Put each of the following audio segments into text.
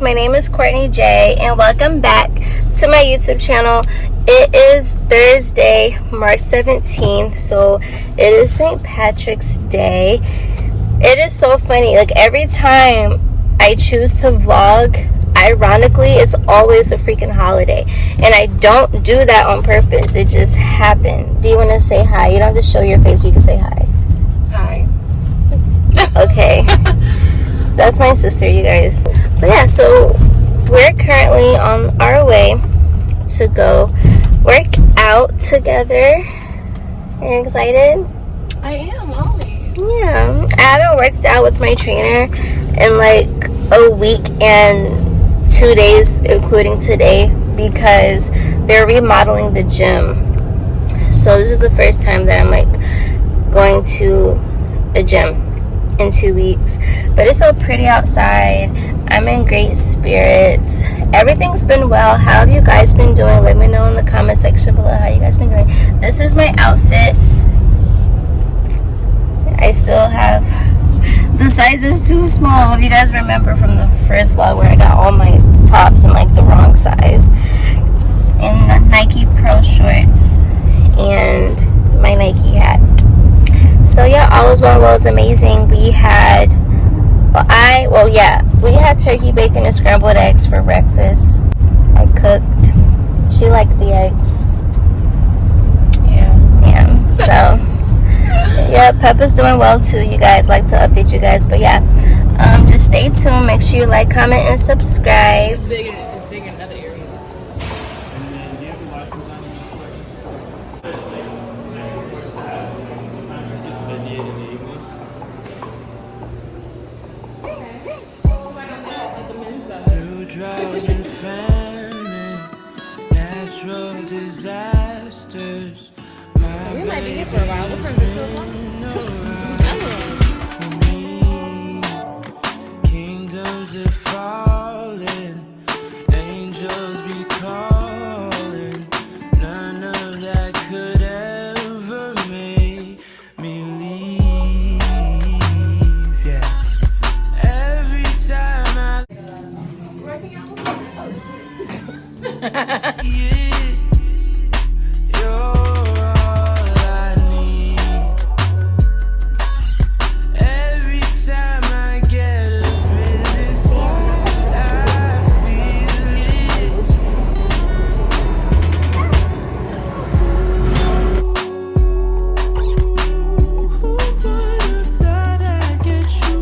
guys, my name is Courtney Jay and welcome back to my YouTube channel. It is Thursday, March 17th, so it is St. Patrick's Day. It is so funny, like every time I choose to vlog, ironically, it's always a freaking holiday. And I don't do that on purpose, it just happens. Do you want to say hi? You don't have to show your face, but you can say hi. Hi. Okay. That's my sister, you guys. But yeah, so we're currently on our way to go work out together. Are you excited? I am, always. Yeah. I haven't worked out with my trainer in like a week and 2 days, including today, because they're remodeling the gym. So this is the first time that I'm like going to a gym in 2 weeks. But it's so pretty outside. I'm in great spirits. Everything's been well. How have you guys been doing? Let me know in the comment section below how you guys been doing. This is my outfit. I still have, the size is too small. If you guys remember from the first vlog where I got all my tops in like the wrong size. And the Nike Pro shorts and my Nike hat. So yeah, all is well, it's amazing. We had, we had turkey bacon and scrambled eggs for breakfast. I cooked. She liked the eggs. Yeah. So yeah, Peppa's doing well too. You guys, like to update you guys, but yeah, just stay tuned. Make sure you like, comment, and subscribe. It's big in other areas. And then, do you have a license on you? Sometimes it gets busy in the evening. Through drought and famine, natural disasters. We might be here for a while. We're from this For me, kingdoms are falling, angels be calling. None of that could ever make me leave. Yeah. Every time you're all I need. Every time I get a bit inside, I feel it. Who would have thought I'd get you?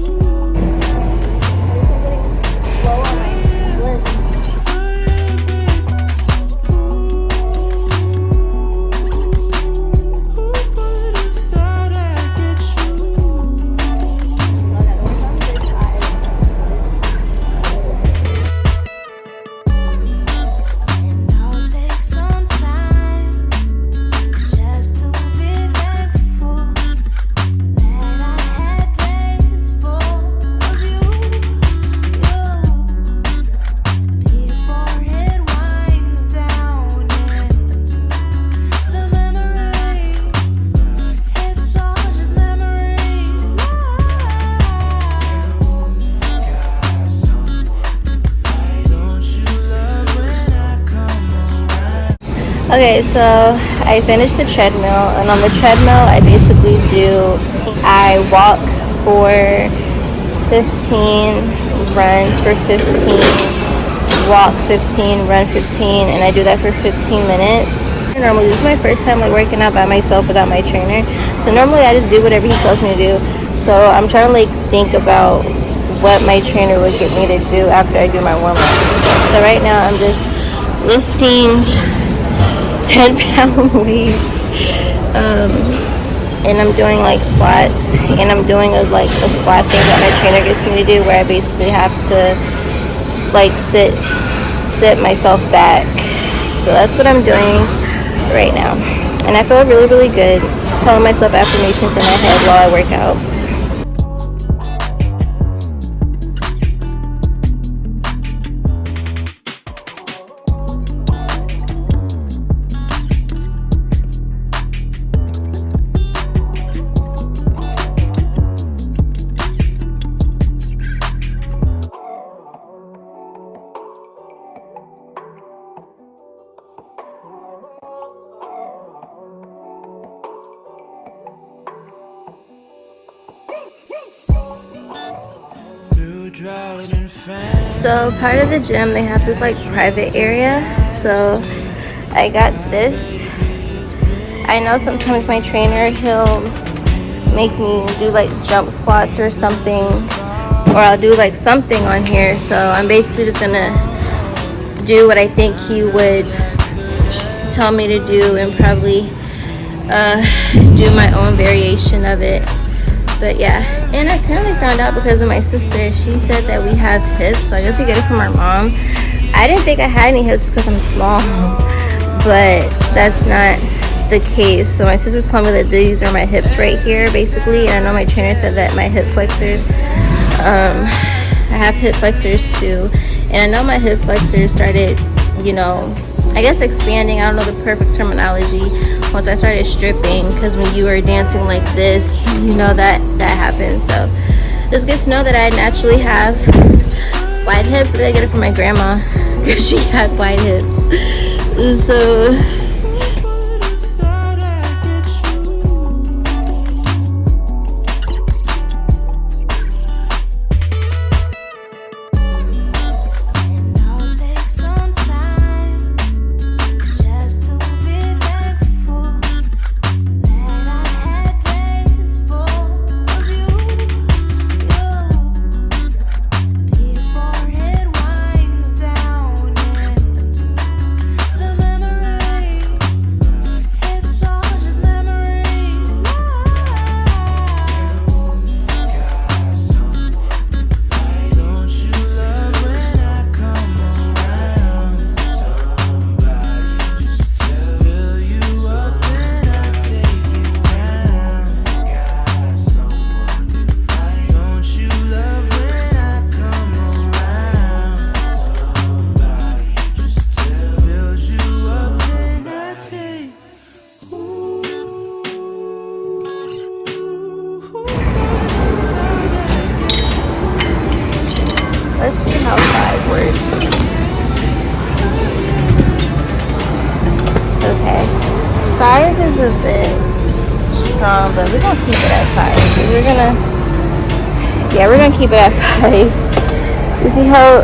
Okay, so I finished the treadmill, and on the treadmill I walk for 15, run for 15, walk 15, run 15, and I do that for 15 minutes. Normally, this is my first time like working out by myself without my trainer, so normally I just do whatever he tells me to do. So I'm trying to like think about what my trainer would get me to do after I do my warm-up. So right now I'm just lifting 10-pound weights, and I'm doing like squats, and I'm doing a squat thing that my trainer gets me to do, where I basically have to like sit myself back. So that's what I'm doing right now, and I feel really, really good telling myself affirmations in my head while I work out. drought and famine. So part of the gym, they have this like private area. So I got this. I know sometimes my trainer, he'll make me do like jump squats or something, or I'll do like something on here. So I'm basically just gonna do what I think he would tell me to do and probably do my own variation of it. But yeah, and I apparently found out because of my sister. She said that we have hips, so I guess we get it from our mom. I didn't think I had any hips because I'm small, but that's not the case. So my sister was telling me that these are my hips right here basically, and I know my trainer said that my hip flexors, I have hip flexors too, and I know my hip flexors started, you know, I guess expanding. I don't know the perfect terminology. Once I started stripping, because when you are dancing like this, you know that happens. So it's good to know that I naturally have wide hips. I get it from my grandma because she had wide hips. So let's see how 5 works. Okay, 5 is a bit strong, but we're gonna keep it at 5. We're gonna keep it at 5. You see how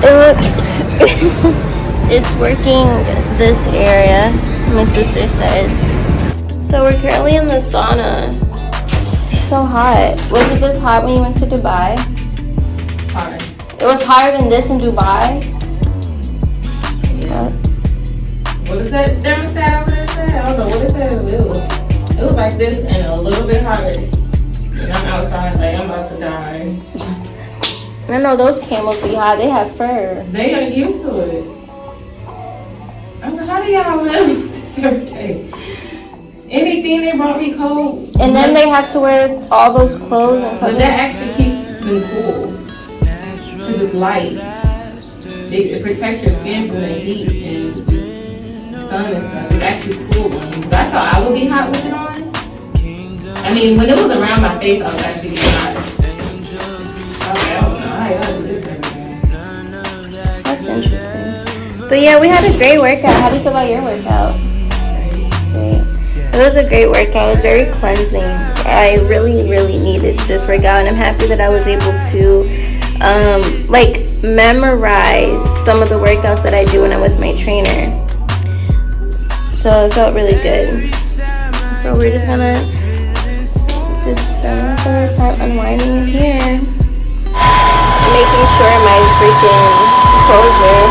it looks? It's working this area, my sister said. So we're currently in the sauna. It's so hot. Was it this hot when you went to Dubai? Hard. It was hotter than this in Dubai? Yeah. What is that thermostat over there say? I don't know what it said. It was like this and a little bit hotter. And I'm outside like I'm about to die. I know those camels be hot. They have fur. They ain't used to it. I was like, how do y'all live this every day? Anything they brought me cold. And then they have to wear all those clothes and But that actually keeps them cool. Because it's light. It protects your skin from the heat and the sun and stuff. It's actually cool on you. So I thought I would be hot with it on. I mean, when it was around my face, I was actually getting hot. I was like, I don't know how y'all do this every day. That's interesting. But yeah, we had a great workout. How do you feel about your workout? Great. It was a great workout. It was very cleansing. I really, really needed this workout, and I'm happy that I was able to like memorize some of the workouts that I do when I'm with my trainer. So it felt really good. So we're just gonna spend some of the time unwinding in here, making sure my freaking closure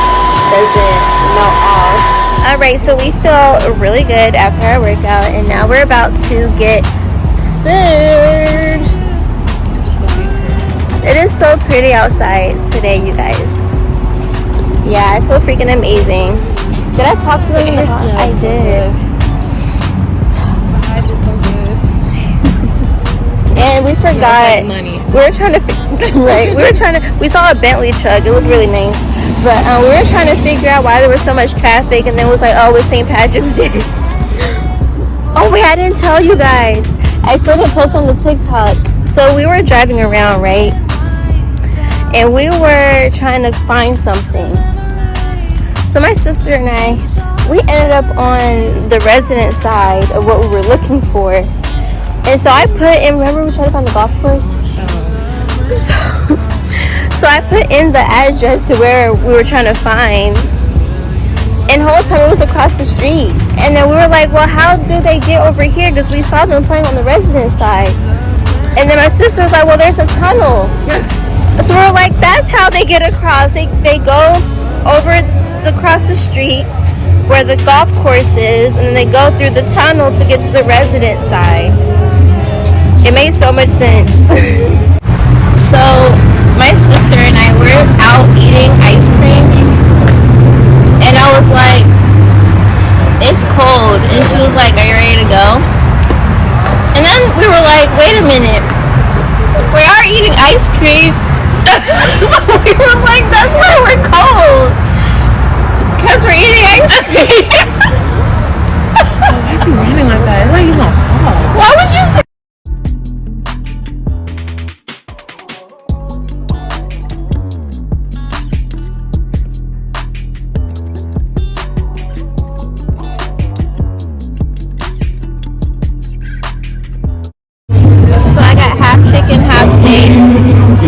doesn't melt off. Alright, so we feel really good after our workout, and now we're about to get food. It is so pretty outside today, you guys. Yeah, I feel freaking amazing. Did I talk to them in the car? I did. I did so good. And we forgot. Money. We were trying to we saw a Bentley truck. It looked really nice. But we were trying to figure out why there was so much traffic, and then it was like, oh, it's St. Patrick's Day. Oh wait, I didn't tell you guys. I still didn't post on the TikTok. So we were driving around, right? And we were trying to find something. So my sister and I, we ended up on the resident side of what we were looking for. And so I put in, remember we tried to find the golf course? So So I put in the address to where we were trying to find, and the whole time it was across the street. And then we were like, well, how do they get over here? Because we saw them playing on the resident side. And then my sister was like, well, there's a tunnel. So we're like, that's how they get across. They go over across the street where the golf course is, and then they go through the tunnel to get to the resident side. It made so much sense. So my sister and I were out eating ice cream, and I was like, it's cold, and she was like, are you ready to go? And then we were like, wait a minute, we are eating ice cream. So we were like, that's why we're cold, because we're eating ice cream. Why is he running like that? It's like he's gonna fall. Why would you say? So I got half chicken, half steak,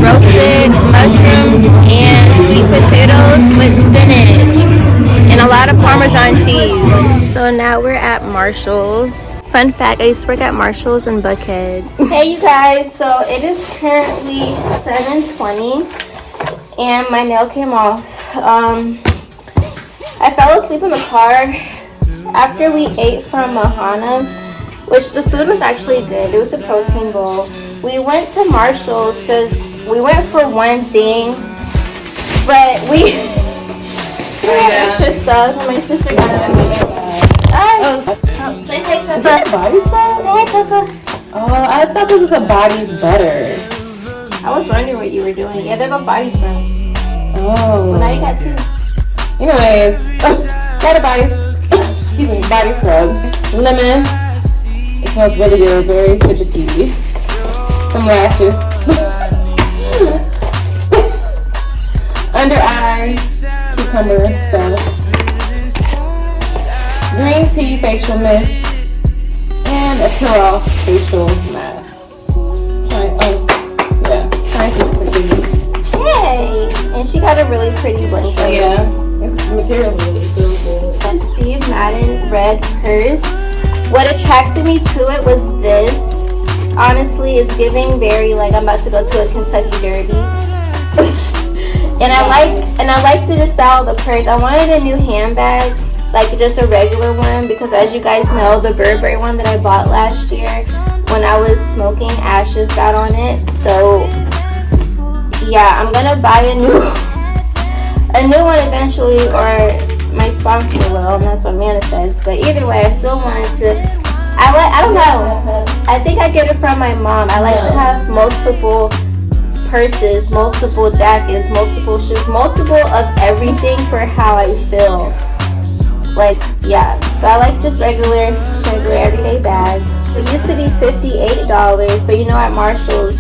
roasted mushrooms, and sweet potatoes with spinach, and a lot of Parmesan cheese. So now we're at Marshall's. Fun fact, I used to work at Marshall's in Buckhead. Hey you guys, so it is currently 7:20 and my nail came off. I fell asleep in the car after we ate from Mahana, which the food was actually good. It was a protein bowl. We went to Marshall's because we went for one thing, but we had extra stuff, and my sister got another bag. Say hi, Peppa. Is that a body spray? Say hi, Peppa. Oh, I thought this was a body butter. I was wondering what you were doing. Yeah, they're both body scrubs. Oh. Well, now you got two. Anyways, got a body scrub. Lemon. It smells really good, very citrusy. Some lashes. Under eye, cucumber stuff. Green tea facial mist. And a peel-off facial mask. Hey! And she got a really pretty blanket. Oh yeah, the material really feels good. The Steve Madden red purse. What attracted me to it was this. Honestly, it's giving very like I'm about to go to a Kentucky Derby. and I like the style of the purse. I wanted a new handbag, like just a regular one, because as you guys know, the Burberry one that I bought last year when I was smoking, ashes got on it. So yeah, I'm gonna buy a new one eventually, or my sponsor will, and that's on Manifest. But either way, I still wanted to. I don't know. I think I get it from my mom. I like to have multiple purses, multiple jackets, multiple shoes, multiple of everything for how I feel. Like, yeah. So I like just regular everyday bag. It used to be $58, but you know at Marshall's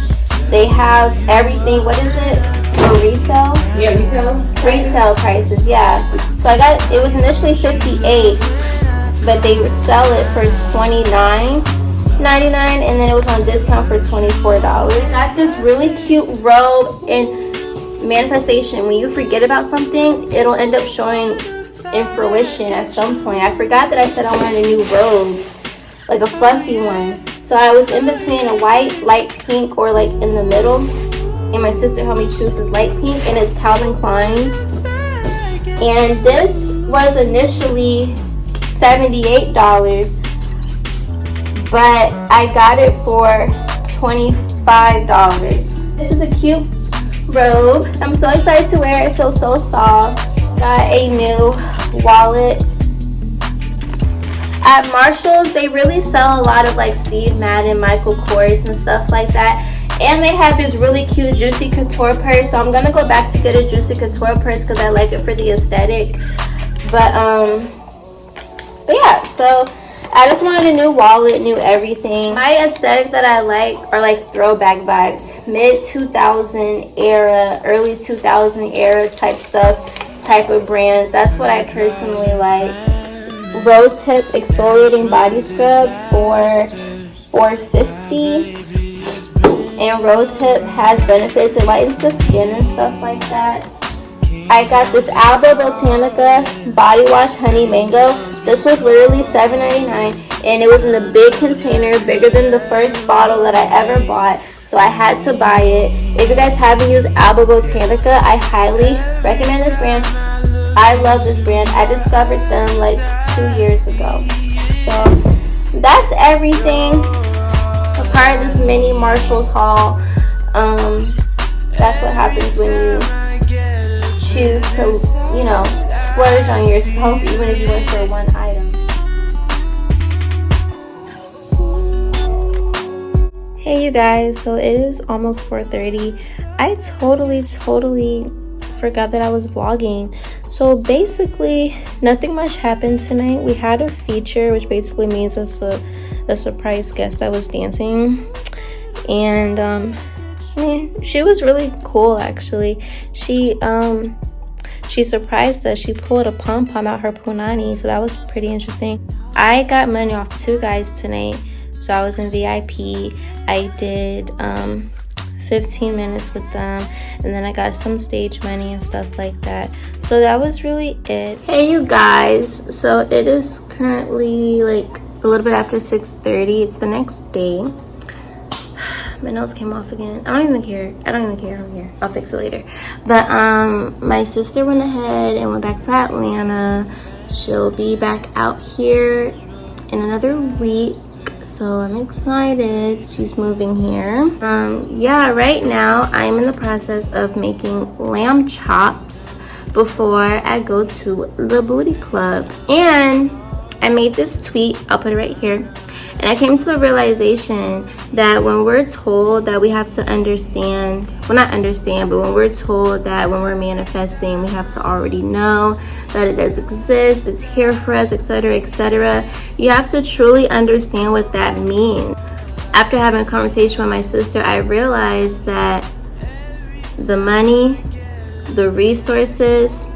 they have everything. What is it? For resale? Yeah, Retail prices, yeah. So it was initially $58, but they sell it for $29.99, and then it was on discount for $24. Got this really cute robe, and manifestation, when you forget about something, it'll end up showing in fruition at some point. I forgot that I said I wanted a new robe, like a fluffy one. So I was in between a white, light pink, or like in the middle. And my sister helped me choose this light pink, and it's Calvin Klein. And this was initially $78, but I got it for $25. This is a cute robe. I'm so excited to wear it. It feels so soft. Got a new wallet. At Marshall's, they really sell a lot of like Steve Madden, Michael Kors, and stuff like that. And they had this really cute Juicy Couture purse. So I'm gonna go back to get a Juicy Couture purse because I like it for the aesthetic. But yeah, so I just wanted a new wallet, new everything. My aesthetic that I like are like throwback vibes, mid 2000 era, early 2000 era type stuff, type of brands. That's what I personally like. Rose Hip exfoliating body scrub for $4.50. and rosehip has benefits. It lightens the skin and stuff like that. I got this Alba Botanica body wash honey mango. This was literally $7.99, and it was in a big container, bigger than the first bottle that I ever bought, so I had to buy it. If you guys haven't used Alba Botanica, I highly recommend this brand. I love this brand. I discovered them like 2 years ago. So that's everything. A part of this mini Marshalls haul. That's what happens when you choose to, you know, splurge on yourself, even if you went for one item. Hey you guys, so it is almost 4:30. I totally forgot that I was vlogging. So basically nothing much happened tonight. We had a feature, which basically means it's a surprise guest that was dancing, and I mean, she was really cool actually. She surprised us. She pulled a pom-pom out her punani, so that was pretty interesting. I got money off 2 guys tonight, so I was in VIP. I did 15 minutes with them, and then I got some stage money and stuff like that. So that was really it. Hey you guys, so it is currently like a little bit after 6:30. It's the next day. My nose came off again. I don't even care. I'll fix it later. But my sister went ahead and went back to Atlanta. She'll be back out here in another week, so I'm excited. She's moving here. Yeah, right now I'm in the process of making lamb chops before I go to the booty club. And I made this tweet. I'll put it right here. And I came to the realization that when we're told that we have to understand, well, not understand, but when we're told that when we're manifesting, we have to already know that it does exist, it's here for us, etc., etc., you have to truly understand what that means. After having a conversation with my sister, I realized that the money, the resources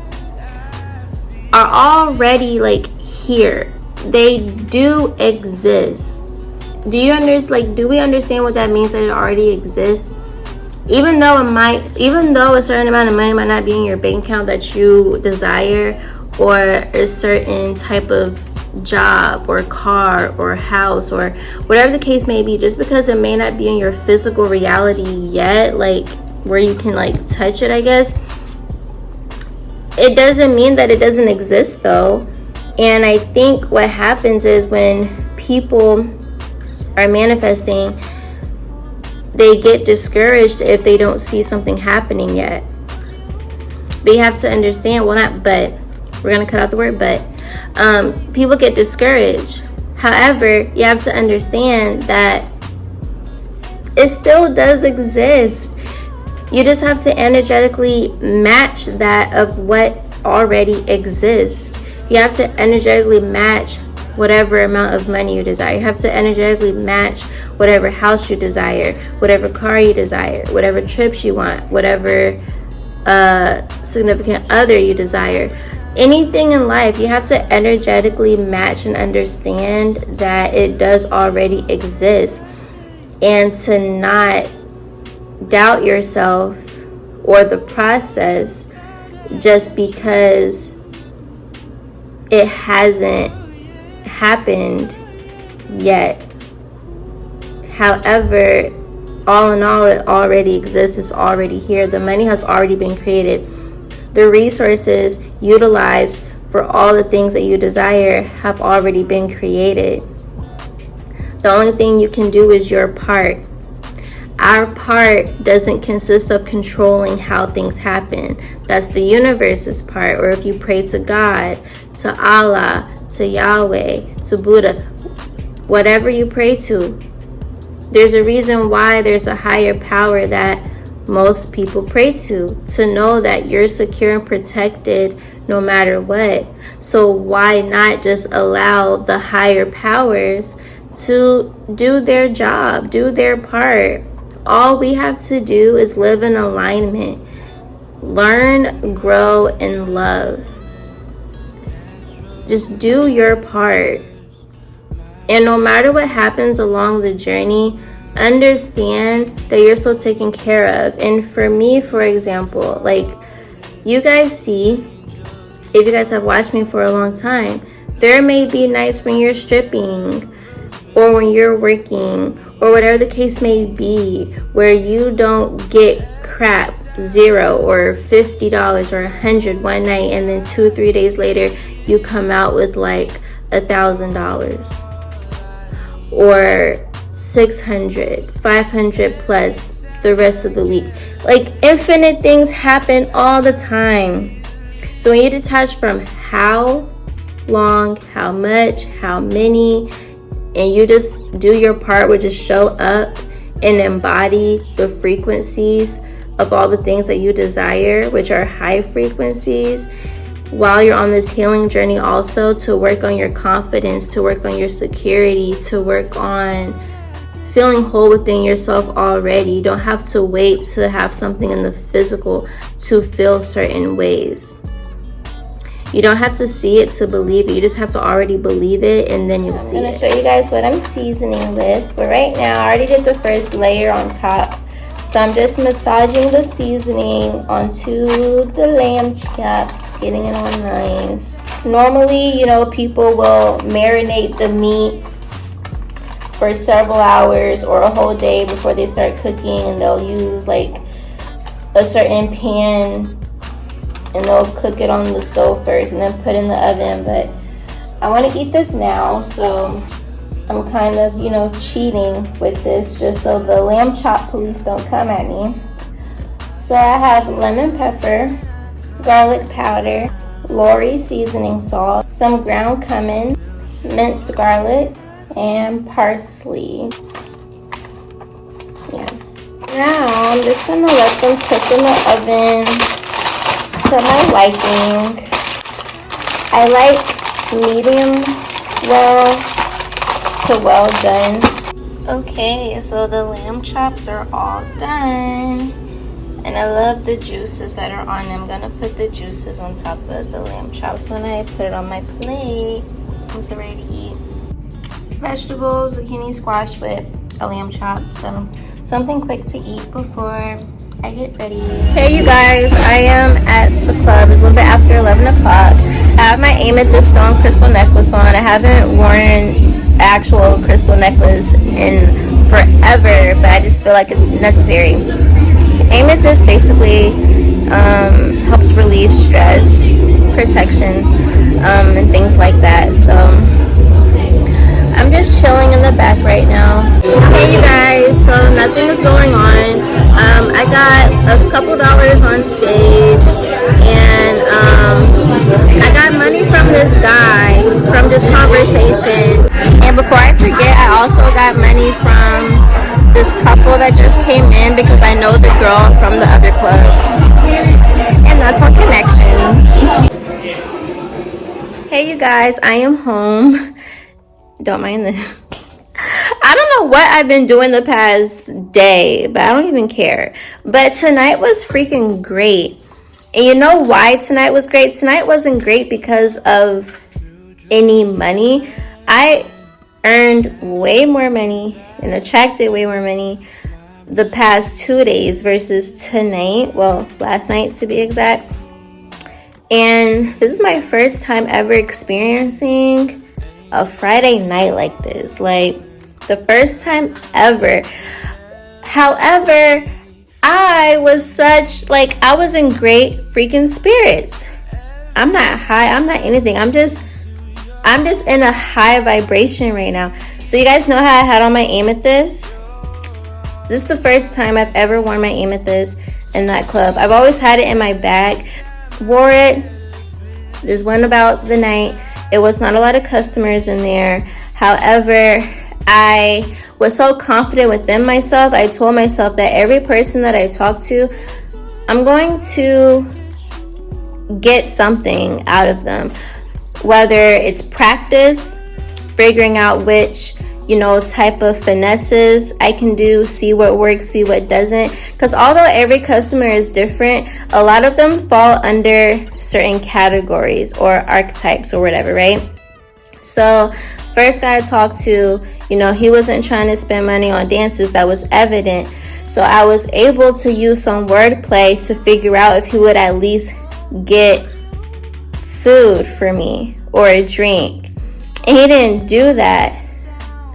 are already like here. They do exist. Do you understand? Like, do we understand what that means, that it already exists? Even though a certain amount of money might not be in your bank account that you desire, or a certain type of job or car or house or whatever the case may be, just because it may not be in your physical reality yet, like where you can like touch it, I guess, it doesn't mean that it doesn't exist though. And I think what happens is when people are manifesting, they get discouraged if they don't see something happening yet. But you have to understand, well, not but, we're going to cut out the word but. People get discouraged. However, you have to understand that it still does exist. You just have to energetically match that of what already exists. You have to energetically match whatever amount of money you desire. You have to energetically match whatever house you desire, whatever car you desire, whatever trips you want, whatever significant other you desire. Anything in life, you have to energetically match and understand that it does already exist, and to not doubt yourself or the process just because it hasn't happened yet. However, all in all, it already exists. It's already here. The money has already been created. The resources utilized for all the things that you desire have already been created. The only thing you can do is your part. Our part doesn't consist of controlling how things happen. That's the universe's part. Or if you pray to God, to Allah, to Yahweh, to Buddha, whatever you pray to, there's a reason why there's a higher power that most people pray to know that you're secure and protected no matter what. So why not just allow the higher powers to do their job, do their part? All we have to do is live in alignment, learn, grow, and love. Just do your part. And no matter what happens along the journey, understand that you're still taken care of. And for me, for example, like you guys see, if you guys have watched me for a long time, there may be nights when you're stripping or when you're working or whatever the case may be, where you don't get crap, $0 or $50 or $100 one night, and then 2-3 days later you come out with like $1,000 or $600, $500 plus the rest of the week. Like infinite things happen all the time. So when you detach from how long, how much, how many, and you just do your part, which is show up and embody the frequencies of all the things that you desire, which are high frequencies, while you're on this healing journey also, to work on your confidence, to work on your security, to work on feeling whole within yourself already. You don't have to wait to have something in the physical to feel certain ways. You don't have to see it to believe it. You just have to already believe it, and then you'll see it. I'm going to show you guys what I'm seasoning with. But right now, I already did the first layer on top. So I'm just massaging the seasoning onto the lamb chops, getting it all nice. Normally, you know, people will marinate the meat for several hours or a whole day before they start cooking, and they'll use like a certain pan and they'll cook it on the stove first and then put it in the oven. But I want to eat this now, so I'm kind of, you know, cheating with this just so the lamb chop police don't come at me. So I have lemon pepper, garlic powder, Lori seasoning salt, some ground cumin, minced garlic, and parsley. Yeah. Now I'm just gonna let them cook in the oven to my liking. I like medium well to well done. Okay, so the lamb chops are all done, and I love the juices that are on them. I'm gonna put the juices on top of the lamb chops when I put it on my plate. I'm so ready to eat. Vegetables, zucchini, squash with a lamb chop, so something quick to eat before I get ready. Hey you guys, I am at the club. It's a little bit after 11 o'clock. I have my amethyst stone crystal necklace on. I haven't worn actual crystal necklace in forever, but I just feel like it's necessary. Amethyst basically helps relieve stress, protection, and things like that. So I'm just chilling in the back right now. Hey you guys, so nothing is going on. I got a couple dollars on stage, and I got money from this guy from this conversation. And before I forget, I also got money from this couple that just came in because I know the girl from the other clubs. And that's all connections. Hey you guys, I am home. Don't mind this. I don't know what I've been doing the past day, but I don't even care. But tonight was freaking great. And you know why tonight was great? Tonight wasn't great because of any money. I earned way more money and attracted way more money the past 2 days versus tonight. Well, last night to be exact. And this is my first time ever experiencing a Friday night like this. Like, the first time ever. However, I was in great freaking spirits. I'm not high, I'm not anything. I'm just in a high vibration right now. So you guys know how I had on my amethyst? This is the first time I've ever worn my amethyst in that club. I've always had it in my bag. Wore it, just went about the night. It was not a lot of customers in there. However, I was so confident within myself. I told myself that every person that I talk to, I'm going to get something out of them. Whether it's practice, figuring out which, type of finesses I can do, see what works, see what doesn't. Because although every customer is different, a lot of them fall under certain categories or archetypes or whatever, right? So first guy I talked to, You know, he wasn't trying to spend money on dances. That was evident. So I was able to use some wordplay to figure out if he would at least get food for me or a drink. And he didn't do that.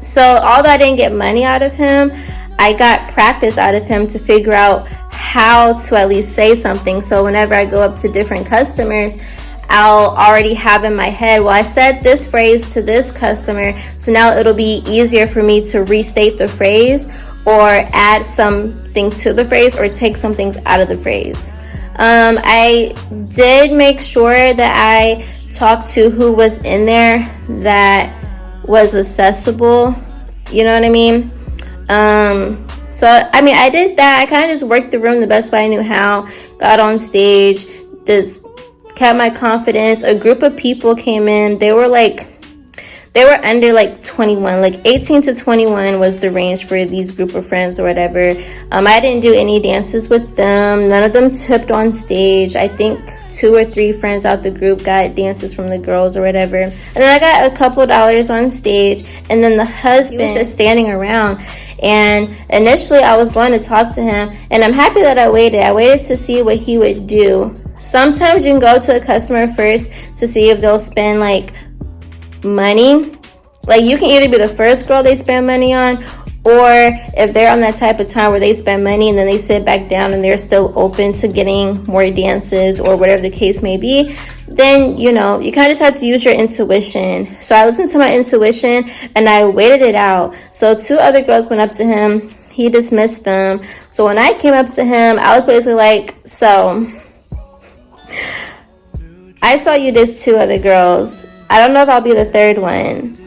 So although I didn't get money out of him, I got practice out of him to figure out how to at least say something. So whenever I go up to different customers, I'll already have in my head, well, I said this phrase to this customer, so now it'll be easier for me to restate the phrase or add something to the phrase or take some things out of the phrase. I did make sure that I talked to who was in there that was accessible, you know what I mean? So I mean, I did that. I kind of just worked the room the best way I knew how, got on stage, just kept my confidence. A group of people came in. They were under like 21, like 18 to 21 was the range for these group of friends or whatever. I didn't do any dances with them. None of them tipped on stage. I think 2 or 3 friends out the group got dances from the girls or whatever. And then I got a couple dollars on stage, and then the husband was just standing around. And initially I was going to talk to him, and I'm happy that I waited. I waited to see what he would do. Sometimes you can go to a customer first to see if they'll spend like money. Like, you can either be the first girl they spend money on, or if they're on that type of time where they spend money and then they sit back down and they're still open to getting more dances or whatever the case may be, then, you know, you kind of just have to use your intuition. So I listened to my intuition and I waited it out. So 2 other girls went up to him. He dismissed them. So when I came up to him, I was basically like, so I saw you diss 2 other girls. I don't know if I'll be the 3rd one,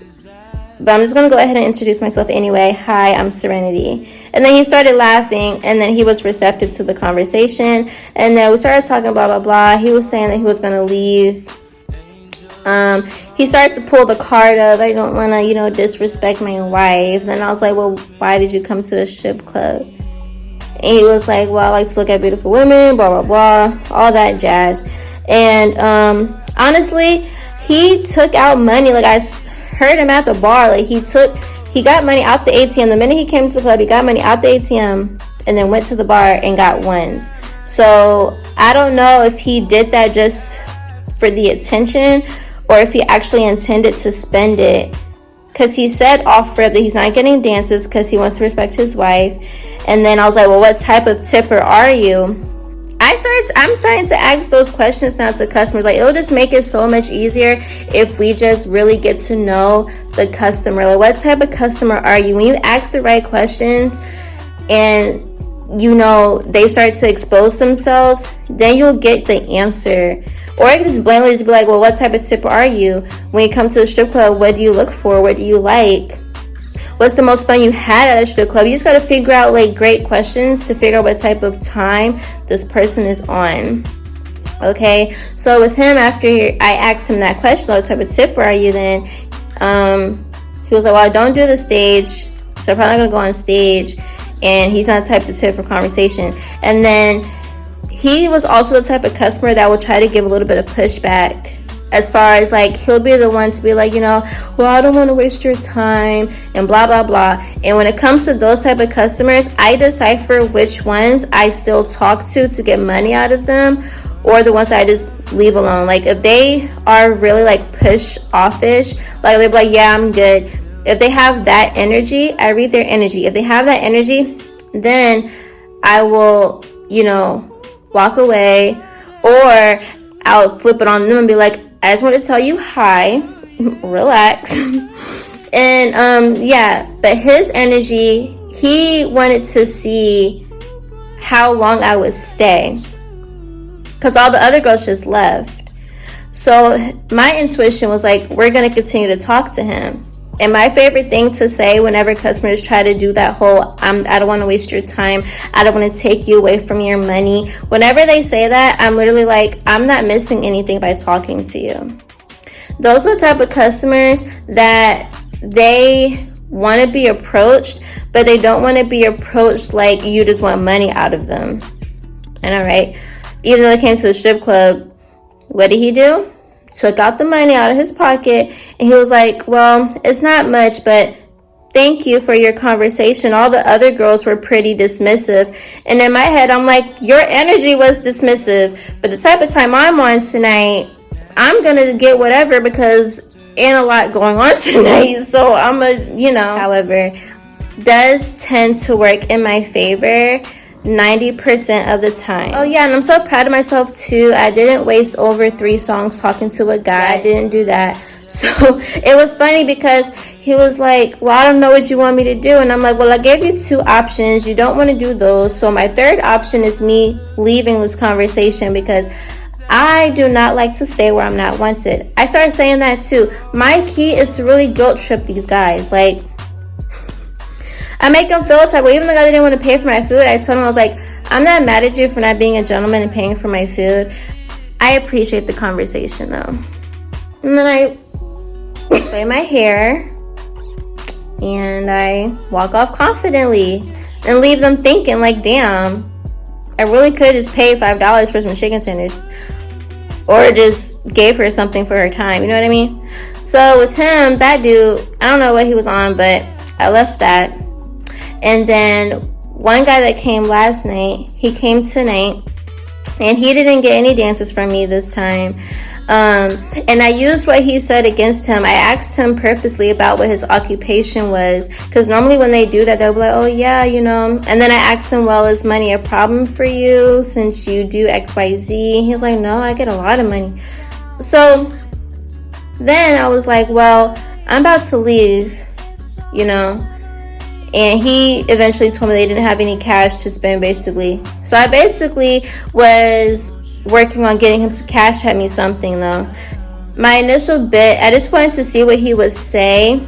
but I'm just going to go ahead and introduce myself anyway. Hi, I'm Serenity. And then he started laughing, and then he was receptive to the conversation. And then we started talking blah, blah, blah. He was saying that he was going to leave. He started to pull the card of, I don't want to, you know, disrespect my wife. And I was like, well, why did you come to the strip club? And he was like, well, I like to look at beautiful women, blah, blah, blah, all that jazz. And honestly, he took out money. Like, I heard him at the bar. Like, he got money out the ATM. The minute he came to the club, he got money out the ATM and then went to the bar and got ones. So I don't know if he did that just for the attention or if he actually intended to spend it, because he said off rip that he's not getting dances because he wants to respect his wife. And then I was like, well, what type of tipper are you? I'm starting to ask those questions now to customers. Like, it'll just make it so much easier if we just really get to know the customer. Like, what type of customer are you? When you ask the right questions and, you know, they start to expose themselves, then you'll get the answer. Or I can just blatantly just be like, well, what type of tipper are you? When you come to the strip club, what do you look for? What do you like? What's the most fun you had at a strip club? You just got to figure out like great questions to figure out what type of time this person is on. Okay, so with him, after I asked him that question, what type of tipper are you then? He was like, well, I don't do the stage, so I'm probably not going to go on stage. And he's not the type to tip for conversation. And then he was also the type of customer that will try to give a little bit of pushback. As far as like, he'll be the one to be like, you know, well, I don't want to waste your time and blah, blah, blah. And when it comes to those type of customers, I decipher which ones I still talk to get money out of them, or the ones that I just leave alone. Like, if they are really like push offish, like they're like, yeah, I'm good. If they have that energy, I read their energy. If they have that energy, then I will, you know, walk away, or I'll flip it on them and be like, I just want to tell you hi, relax. And yeah, but his energy, he wanted to see how long I would stay, because all the other girls just left. So my intuition was like, we're going to continue to talk to him. And my favorite thing to say whenever customers try to do that whole, I don't want to waste your time, I don't want to take you away from your money. Whenever they say that, I'm literally like, I'm not missing anything by talking to you. Those are the type of customers that they want to be approached, but they don't want to be approached like you just want money out of them. And all right, even though they came to the strip club, what did he do? Took out the money out of his pocket, and he was like, well, it's not much, but thank you for your conversation. All the other girls were pretty dismissive. And in my head, I'm like, your energy was dismissive. But the type of time I'm on tonight, I'm going to get whatever because ain't a lot going on tonight. So I'm however, does tend to work in my favor 90% of the time. Oh yeah, and I'm so proud of myself too. I didn't waste over 3 songs talking to a guy. I didn't do that. So it was funny because he was like, well, I don't know what you want me to do. And I'm like, well, I gave you 2 options. You don't want to do those. So my third option is me leaving this conversation because I do not like to stay where I'm not wanted. I started saying that too. My key is to really guilt trip these guys. Like, I make them feel type. Well, even the guy that didn't want to pay for my food, I told him, I was like, I'm not mad at you for not being a gentleman and paying for my food. I appreciate the conversation though. And then I spray my hair and I walk off confidently and leave them thinking like, damn, I really could just pay $5 for some chicken tenders or just gave her something for her time. You know what I mean? So with him, that dude, I don't know what he was on, but I left that. And then one guy that came last night, he came tonight and he didn't get any dances from me this time. And I used what he said against him. I asked him purposely about what his occupation was, because normally when they do that, they'll be like, oh yeah, you know. And then I asked him, well, is money a problem for you since you do XYZ? He's like, no, I get a lot of money. So then I was like, well, I'm about to leave, you know. And he eventually told me they didn't have any cash to spend, basically. So I basically was working on getting him to cash at me something, though. My initial bit, I just wanted to see what he would say,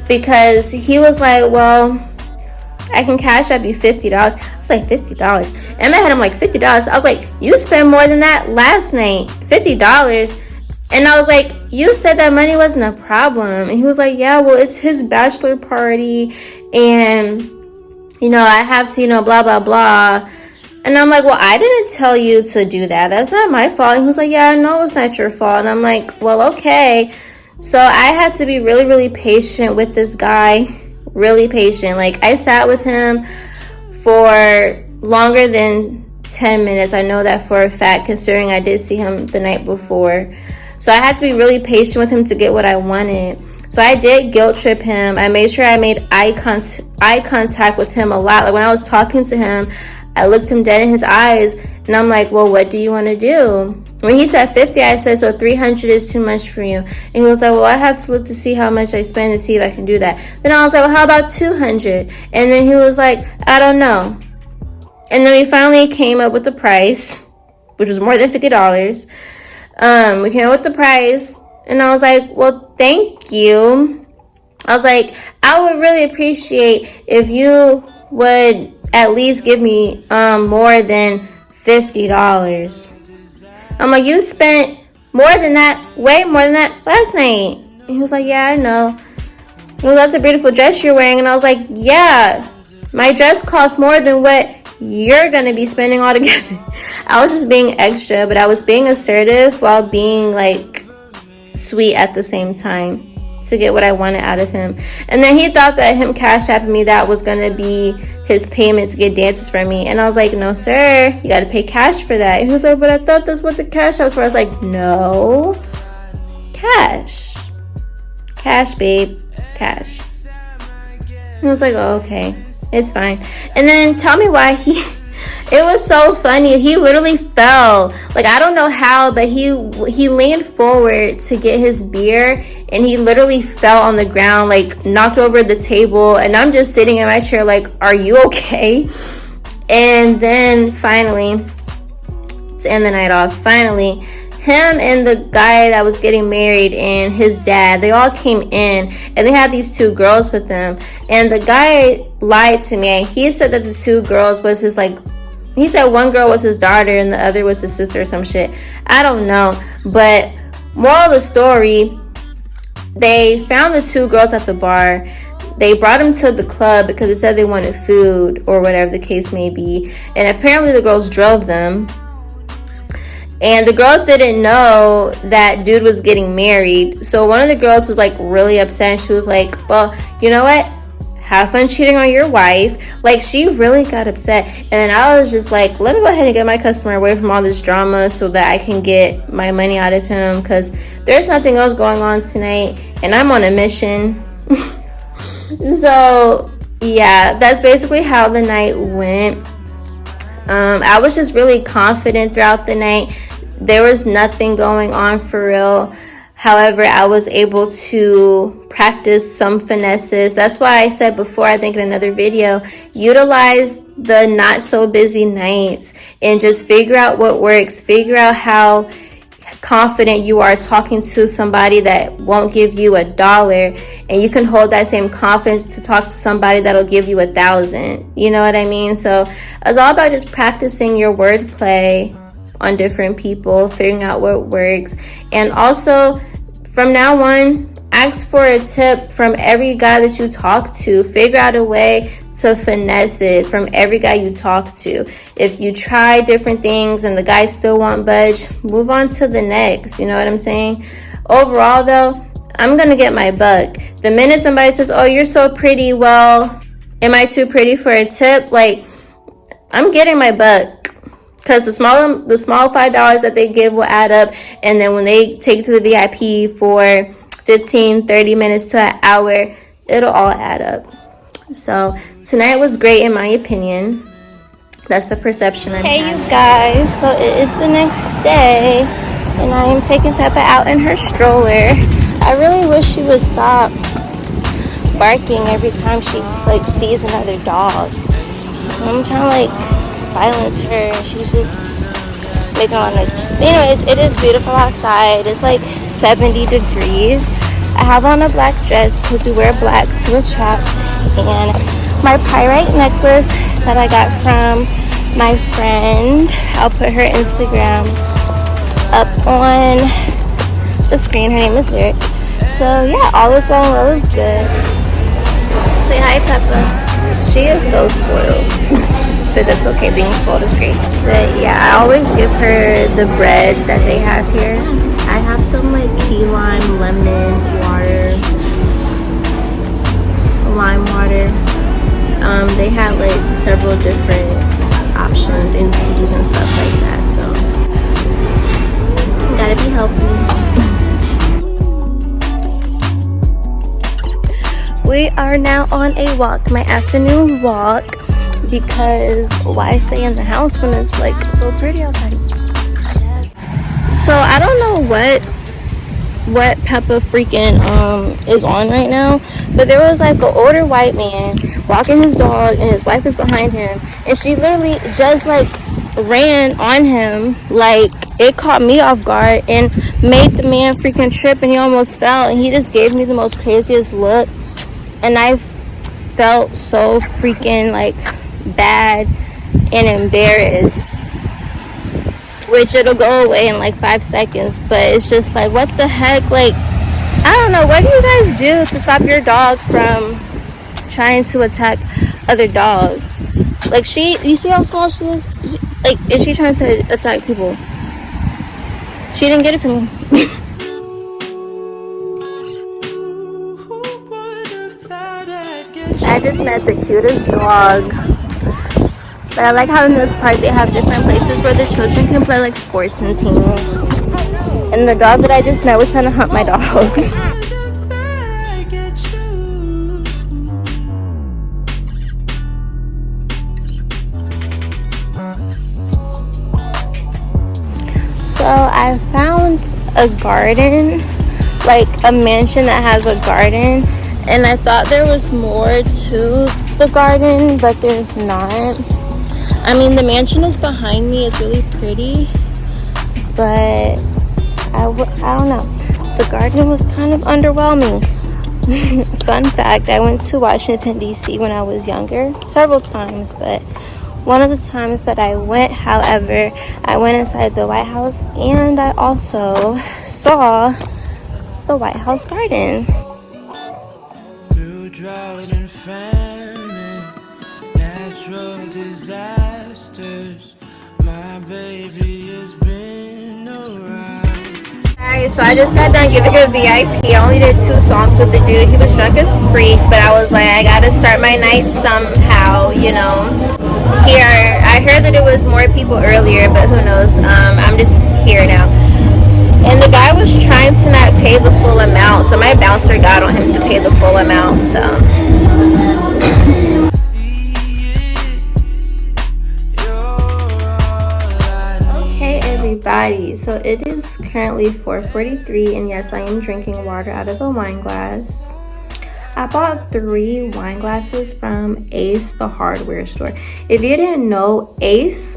because he was like, well, I can cash at you $50. I was like, $50? In my head, I'm like, $50? I was like, you spent more than that last night. $50? And I was like, you said that money wasn't a problem. And he was like, yeah, well, it's his bachelor party. And, you know, I have to, you know, blah, blah, blah. And I'm like, well, I didn't tell you to do that. That's not my fault. And he was like, yeah, I know it's not your fault. And I'm like, well, okay. So I had to be really, really patient with this guy. Really patient. Like, I sat with him for longer than 10 minutes. I know that for a fact, considering I did see him the night before. So I had to be really patient with him to get what I wanted. So I did guilt trip him. I made sure I made eye contact with him a lot. Like when I was talking to him, I looked him dead in his eyes and I'm like, well, what do you want to do? When he said 50, I said, so 300 is too much for you. And he was like, well, I have to look to see how much I spend to see if I can do that. Then I was like, well, how about 200? And then he was like, I don't know. And then we finally came up with the price, which was more than $50. We came up with the price and I was like, well, thank you. I was like, I would really appreciate if you would at least give me more than $50. I'm like, you spent more than that, way more than that last night. And he was like, yeah, I know. Well, that's a beautiful dress you're wearing. And I was like, yeah, my dress costs more than what you're gonna be spending all together. I was just being extra, but I was being assertive while being like sweet at the same time to get what I wanted out of him. And then he thought that him cash apping me, that was gonna be his payment to get dances from me. And I was like, no sir, you gotta pay cash for that. And he was like, but I thought that's what the cash was for. I was like, no, cash, babe, cash. And I was like, oh, okay, it's fine. And then tell me why it was so funny. He literally fell. Like, I don't know how, but he leaned forward to get his beer and he literally fell on the ground, like knocked over the table. And I'm just sitting in my chair like, are you okay? And then finally, to end the night off, finally, him and the guy that was getting married and his dad, they all came in and they had these 2 girls with them. And the guy lied to me. He said that the 2 girls was his, like, he said one girl was his daughter and the other was his sister or some shit. I don't know. But moral of the story, they found the 2 girls at the bar. They brought them to the club because they said they wanted food or whatever the case may be. And apparently the girls drove them. And the girls didn't know that dude was getting married. So one of the girls was like really upset. She was like, well, you know what? Have fun cheating on your wife. Like, she really got upset. And then I was just like, let me go ahead and get my customer away from all this drama so that I can get my money out of him, because there's nothing else going on tonight and I'm on a mission. So yeah, that's basically how the night went. I was just really confident throughout the night. There was nothing going on for real. However, I was able to practice some finesses. That's why I said before, I think in another video, utilize the not so busy nights and just figure out what works. Figure out how confident you are talking to somebody that won't give you $1, and you can hold that same confidence to talk to somebody that'll give you 1,000. You know what I mean? So it's all about just practicing your wordplay on different people, figuring out what works. And also, from now on, ask for a tip from every guy that you talk to. Figure out a way to finesse it from every guy you talk to. If you try different things and the guys still won't budge, move on to the next. You know what I'm saying? Overall though, I'm gonna get my buck. The minute somebody says, oh, you're so pretty, well, am I too pretty for a tip? Like, I'm getting my buck. Because the small $5 that they give will add up. And then when they take it to the VIP for 15, 30 minutes to an hour, it'll all add up. So tonight was great in my opinion. That's the perception I'm having. Hey you guys, so it is the next day and I am taking Peppa out in her stroller. I really wish she would stop barking every time she like sees another dog. I'm trying to like silence her and she's just making a lot of noise. But anyways, it is beautiful outside. It's like 70 degrees. I have on a black dress because we wear black to attract, and my pyrite necklace that I got from my friend. I'll put her Instagram up on the screen. Her name is Lyric. So yeah, all is well and well is good. Say hi, Peppa. She is so spoiled. But that's okay, being spoiled is great. But yeah, I always give her the bread that they have here. I have some like key lime lemon water, lime water. They had like several different options in teas and stuff like that, so gotta be healthy. We are now on a walk, my afternoon walk. Because why stay in the house when it's like so pretty outside? So I don't know what Peppa freaking is on right now, but there was like an older white man walking his dog and his wife is behind him, and she literally just like ran on him. Like, it caught me off guard and made the man freaking trip, and he almost fell, and he just gave me the most craziest look, and I felt so freaking like bad and embarrassed, which it'll go away in like 5 seconds, but it's just like, what the heck? Like, I don't know, what do you guys do to stop your dog from trying to attack other dogs? Like, you see how small she is? Like, is she trying to attack people? She didn't get it from me. I just met the cutest dog. But I like how in this park they have different places where the children can play like sports and teams. And the dog that I just met was trying to hunt my dog. So I found a garden, like a mansion that has a garden. And I thought there was more to the garden, but there's not. I mean, the mansion is behind me. It's really pretty, but I don't know. The garden was kind of underwhelming. Fun fact, I went to Washington, D.C. when I was younger, several times, but one of the times that I went, however, I went inside the White House, and I also saw the White House garden. Through drought and famine, natural disasters, my baby has been Guys, so I just got done giving a VIP. I only did 2 songs with the dude. He was drunk as freak, but I was like, I gotta start my night somehow, you know. Here, I heard that it was more people earlier, but who knows. I'm just here now. And the guy was trying to not pay the full amount, so my bouncer got on him to pay the full amount, so. Okay, everybody, so it is currently 4:43, and yes, I am drinking water out of a wine glass. I bought 3 wine glasses from Ace, the hardware store. If you didn't know, Ace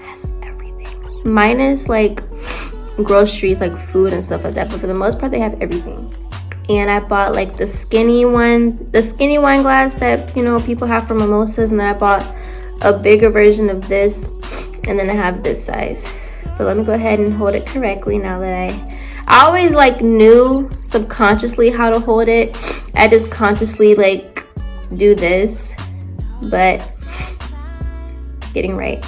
has everything. Minus like groceries, like food and stuff like that, but for the most part they have everything. And I bought like the skinny wine glass that, you know, people have for mimosas, and then I bought a bigger version of this, and then I have this size. But let me go ahead and hold it correctly now that I always like knew subconsciously how to hold it. I just consciously like do this, but getting right.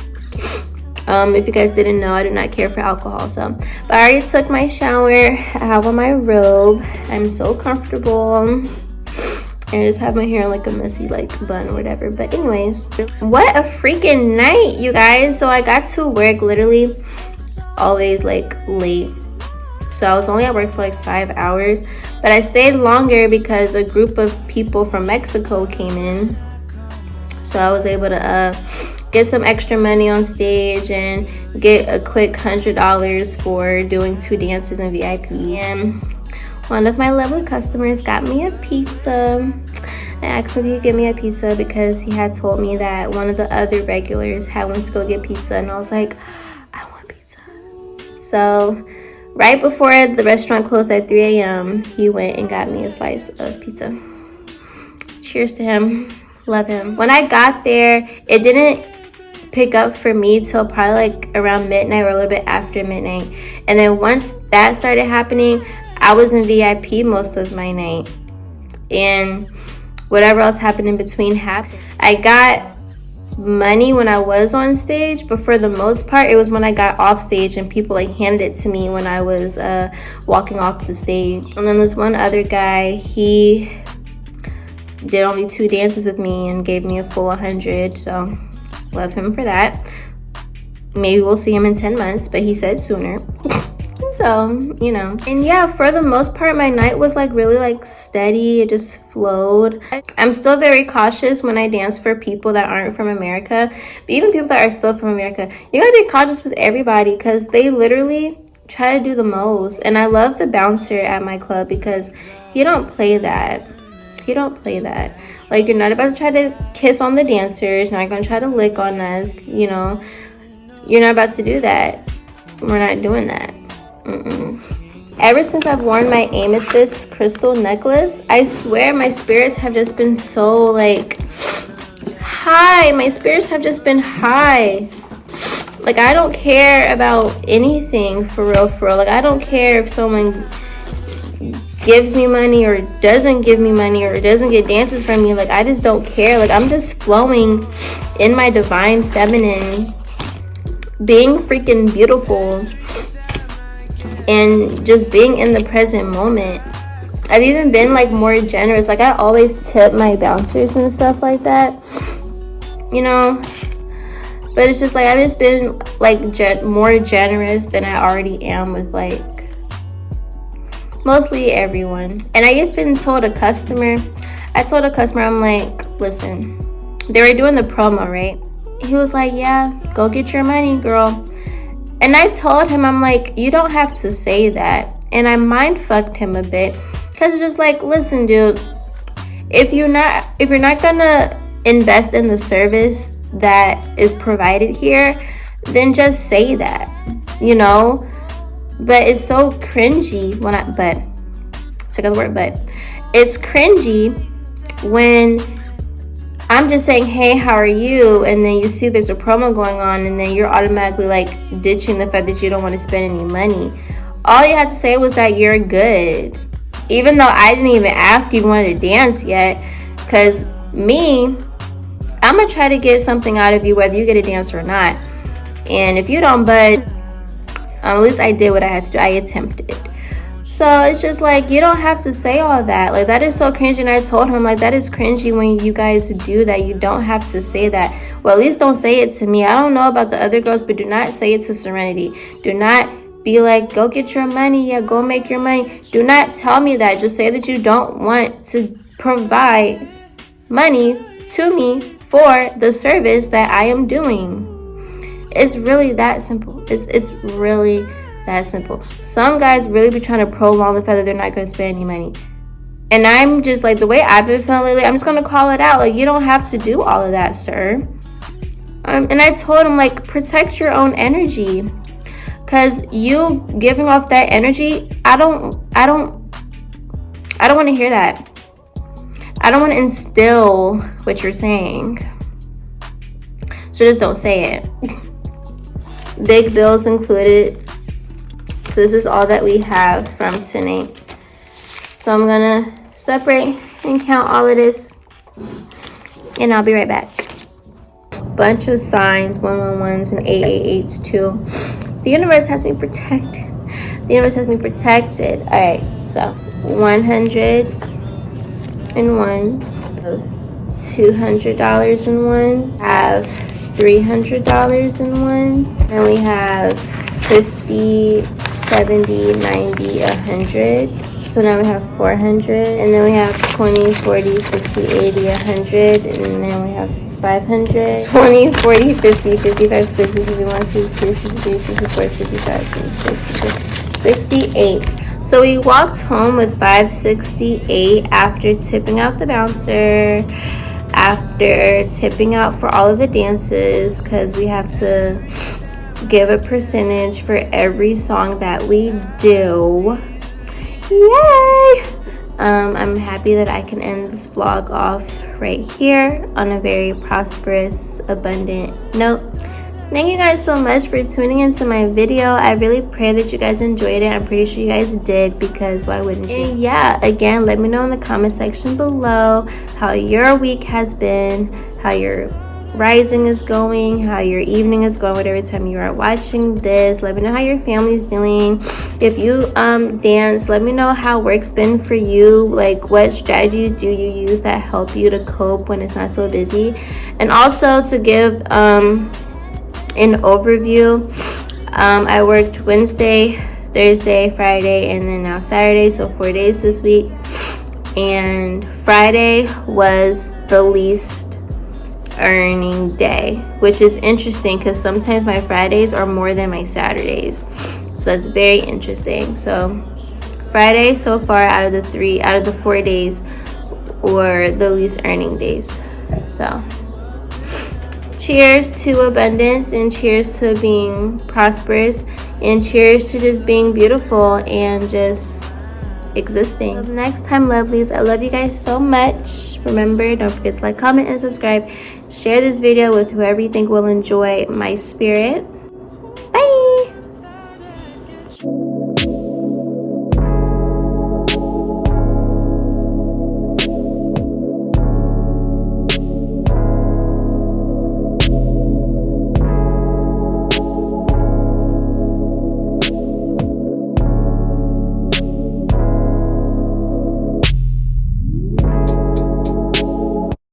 If you guys didn't know, I do not care for alcohol, so. But I already took my shower. I have on my robe. I'm so comfortable. And I just have my hair like a messy like bun or whatever. But anyways, what a freaking night, you guys. So I got to work literally always like late. So I was only at work for like 5 hours. But I stayed longer because a group of people from Mexico came in. So I was able to get some extra money on stage and get a quick $100 for doing 2 dances in VIP. And one of my lovely customers got me a pizza. I asked him if he could give me a pizza because he had told me that one of the other regulars had went to go get pizza, and I was like, I want pizza. So right before the restaurant closed at 3 a.m., he went and got me a slice of pizza. Cheers to him. Love him. When I got there, it didn't pick up for me till probably like around midnight or a little bit after midnight. And then once that started happening, I was in VIP most of my night. And whatever else happened in between happened. I got money when I was on stage, but for the most part, it was when I got off stage and people like handed it to me when I was walking off the stage. And then there's one other guy, he did only 2 dances with me and gave me a full 100, so love him for that. Maybe we'll see him in 10 months, but he said sooner. So, you know. And yeah, for the most part, my night was like really like steady. It just flowed. I'm still very cautious when I dance for people that aren't from America. But even people that are still from America, you gotta be cautious with everybody because they literally try to do the most. And I love the bouncer at my club because he don't play that. He don't play that. Like, you're not about to try to kiss on the dancers. You're not going to try to lick on us, you know. You're not about to do that. We're not doing that. Ever since I've worn my amethyst crystal necklace, I swear my spirits have just been so, like, high. My spirits have just been high. Like, I don't care about anything, for real, for real. Like, I don't care if someone gives me money or doesn't give me money or doesn't get dances from me. Like, I just don't care. Like, I'm just flowing in my divine feminine, being freaking beautiful and just being in the present moment. I've even been like more generous. Like, I always tip my bouncers and stuff like that, you know. But it's just like I've just been like more generous than I already am with like mostly everyone. And I even told a customer, I'm like, listen, they were doing the promo, right? He was like, yeah, go get your money, girl. And I told him, I'm like, you don't have to say that. And I mind fucked him a bit because it's just like, listen, dude, if you're not gonna invest in the service that is provided here, then just say that, you know. But it's so cringy when it's cringy when I'm just saying, hey, how are you? And then you see there's a promo going on and then you're automatically like ditching the fact that you don't want to spend any money. All you had to say was that you're good. Even though I didn't even ask you if you wanted to dance yet. Because me, I'm going to try to get something out of you whether you get a dance or not. And if you don't budge, At least I did what I had to do. I attempted. So it's just like, you don't have to say all that. Like, that is so cringy. And I told him, like, that is cringy when you guys do that. You don't have to say that. Well, at least don't say it to me. I don't know about the other girls, but do not say it to Serenity. Do not be like, go get your money. Yeah, go make your money. Do not tell me that. Just say that you don't want to provide money to me for the service that I am doing. It's really that simple. It's really that simple. Some guys really be trying to prolong the fact that they're not going to spend any money. And I'm just like, the way I've been feeling lately, I'm just going to call it out. Like, you don't have to do all of that, sir. And I told him, like, protect your own energy. Because you giving off that energy, I don't want to hear that. I don't want to instill what you're saying. So just don't say it. Big bills included. So this is all that we have from tonight. So I'm gonna separate and count all of this, and I'll be right back. Bunch of signs, 111s and 888s too. The universe has me protected. The universe has me protected. All right, so 100 in ones, $200 in ones, have $300 in ones, and we have 50, 70, 90, 100. So now we have 400, and then we have 20, 40, 60, 80, 100, and then we have 500, 20, 40, 50, 55, 60, 61, 62, 63, 64, 65, 66, 68. So we walked home with 568 after tipping out the bouncer, after tipping out for all of the dances, because we have to give a percentage for every song that we do. Yay! I'm happy that I can end this vlog off right here on a very prosperous, abundant note. Thank you guys so much for tuning into my video. I really pray that you guys enjoyed it. I'm pretty sure you guys did, because why wouldn't you? And yeah, again, let me know in the comment section below how your week has been, how your rising is going, how your evening is going, whatever time you are watching this. Let me know how your family is doing. If you dance, let me know how work's been for you. Like, what strategies do you use that help you to cope when it's not so busy? And also to give an overview, I worked Wednesday, Thursday, Friday, and then now Saturday, so 4 days this week. And Friday was the least earning day, which is interesting because sometimes my Fridays are more than my Saturdays, so it's very interesting. So Friday so far out of the 4 days were the least earning days. So cheers to abundance, and cheers to being prosperous, and cheers to just being beautiful and just existing. Until next time, lovelies, I love you guys so much. Remember, don't forget to like, comment, and subscribe. Share this video with whoever you think will enjoy my spirit.